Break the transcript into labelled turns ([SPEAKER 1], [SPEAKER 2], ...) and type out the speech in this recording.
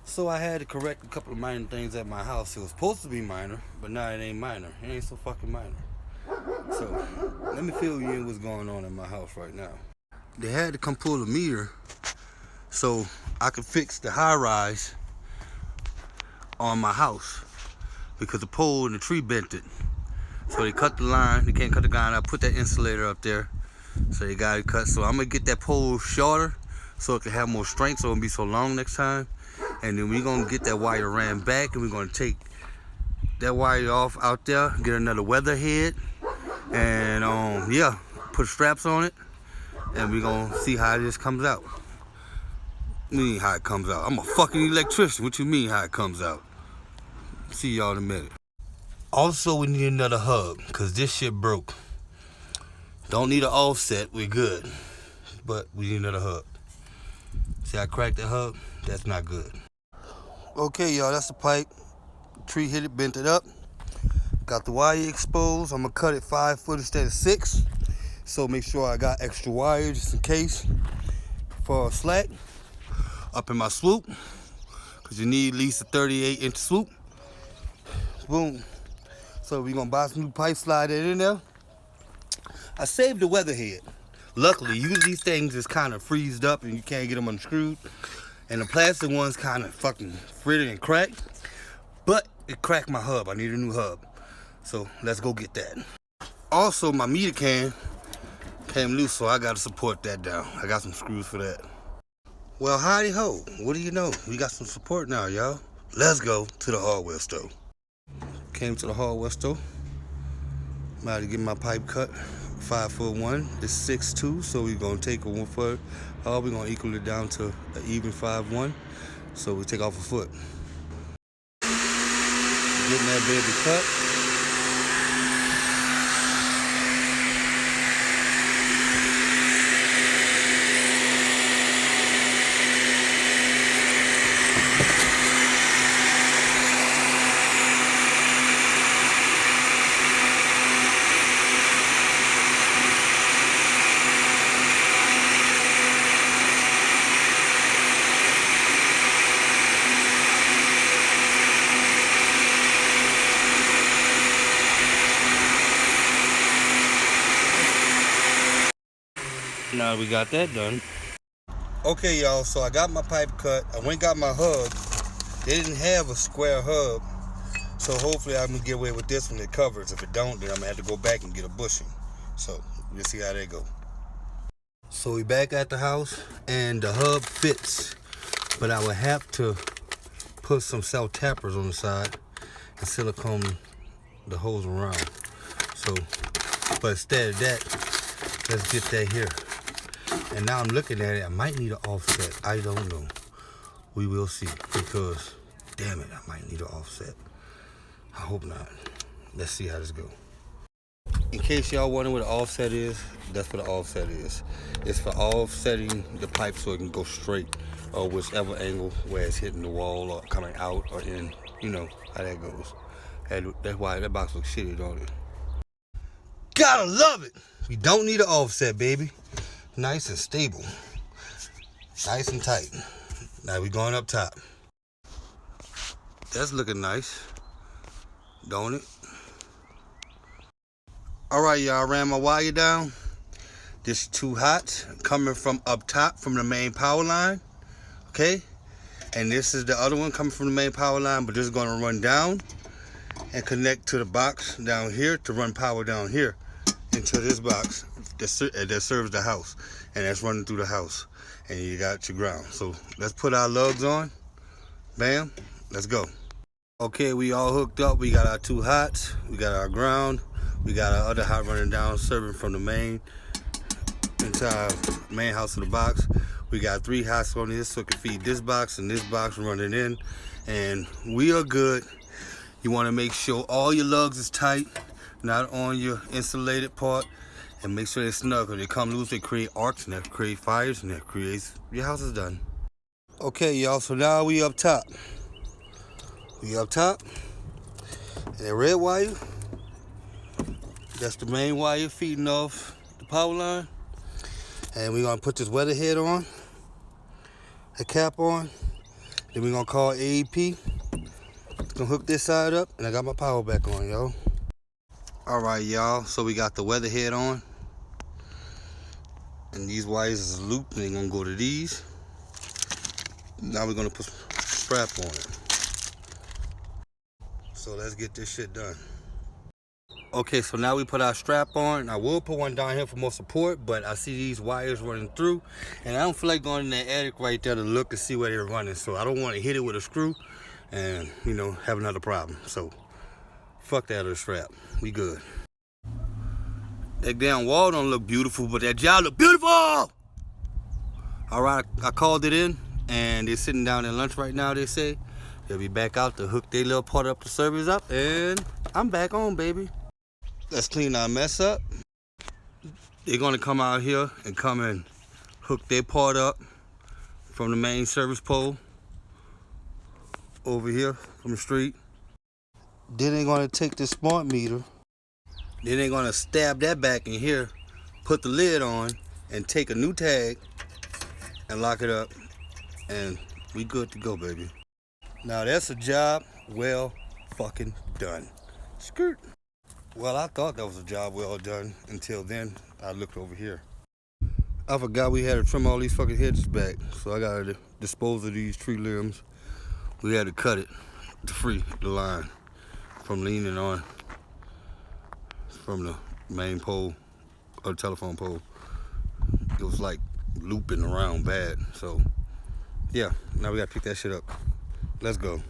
[SPEAKER 1] So I had to correct a couple of minor things at my house. It was supposed to be minor, but now it ain't minor. It ain't so fucking minor. So let me fill you in what's going on in my house right now. They had to come pull a meter so I could fix the high rise on my house because the pole and the tree bent it. So they cut the line. They can't cut the line. I put that insulator up there, so they got it cut. So I'm gonna get that pole shorter so it can have more strength, so it won't be so long next time. And then we're gonna get that wire ran back, and we're gonna take that wire off out there, get another weather head, and yeah, put straps on it, and we're gonna see how this comes out. What you mean how it comes out? I'm a fucking electrician. What you mean how it comes out? See y'all in a minute. Also, we need another hub, cause this shit broke. Don't need an offset, we're good. But we need another hub. See, I cracked that hub? That's not good. Okay, y'all, that's the pipe. Tree hit it, bent it up. Got the wire exposed. I'm gonna cut it 5 foot instead of 6. So make sure I got extra wire just in case for a slack up in my swoop. Cause you need at least a 38-inch swoop. Boom. So we're gonna buy some new pipe, slide it in there. I saved the weather head. Luckily, usually these things is kind of freezed up and you can't get them unscrewed. And the plastic one's kind of fucking frittered and cracked. But it cracked my hub. I need a new hub. So let's go get that. Also, my meter can came loose, so I gotta support that down. I got some screws for that. Well, howdy ho. What do you know? We got some support now, y'all. Let's go to the hardware store. Came to the hardware store. I'm about to get my pipe cut. 5'1", it's 6'2", so we're gonna take a 1 foot. We're gonna equal it down to an even 5'1", so we take off a foot. Getting that baby cut. Now we got that done. Okay, y'all, so I got my pipe cut. I went and got my hub. They didn't have a square hub, so hopefully I'm gonna get away with this one that covers. If it don't, then I'm gonna have to go back and get a bushing. So we'll see how that go. So we back at the house, and the hub fits, but I would have to put some self tappers on the side and silicone the holes around. So, but instead of that, let's get that here. And now I'm looking at it, I might need an offset. I don't know. We will see, because damn it, I might need an offset. I hope not. Let's see how this goes. In case y'all wondering what an offset is, that's what an offset is. It's for offsetting the pipe so it can go straight, or whichever angle where it's hitting the wall or coming out or in. You know how that goes. And that's why that box looks shitty, don't it? Gotta love it! We don't need an offset, baby. Nice and stable. Nice and tight. Now we going up top. That's looking nice, don't it? All right, y'all, ran my wire down. This is too hot, coming from up top from the main power line, okay? And this is the other one coming from the main power line, but this is gonna run down and connect to the box down here to run power down here into this box that serves the house, and that's running through the house, and you got your ground. So let's put our lugs on. Bam, let's go. Okay, we all hooked up. We got our 2 hots, we got our ground, we got our other hot running down, serving from the main into our main house of the box. We got 3 hots on this so it can feed this box and this box running in, and we are good. You want to make sure all your lugs is tight, not on your insulated part, and make sure they're snug. When they come loose, they create arcs, and that create fires, and that creates, your house is done. Okay, y'all, so now we up top. We up top, and that red wire, that's the main wire feeding off the power line. And we're gonna put this weather head on, the cap on, Then we're gonna call AEP. Gonna hook this side up, and I got my power back on, y'all. All right, y'all. So we got the weather head on, and these wires is looped, and they're gonna go to these. Now we're gonna put a strap on it. So let's get this shit done. Okay, so now we put our strap on. I will put one down here for more support, but I see these wires running through, and I don't feel like going in that attic right there to look and see where they're running. So I don't want to hit it with a screw and, you know, have another problem. So fuck that other strap. We good. That damn wall don't look beautiful, but that job look beautiful. All right, I called it in, and they're sitting down at lunch right now, they say. They'll be back out to hook their little part up, the service up, and I'm back on, baby. Let's clean our mess up. They're gonna come out here and come and hook their part up from the main service pole over here from the street. Then they're gonna take the smart meter. Then they're gonna stab that back in here, put the lid on, and take a new tag and lock it up, and we good to go, baby. Now that's a job well fucking done. Skirt. Well, I thought that was a job well done until then I looked over here. I forgot we had to trim all these fucking hedges back, so I gotta dispose of these tree limbs. We had to cut it to free the line from leaning on from the main pole or the telephone pole. It was like looping around bad, so yeah, now we gotta pick that shit up. Let's go.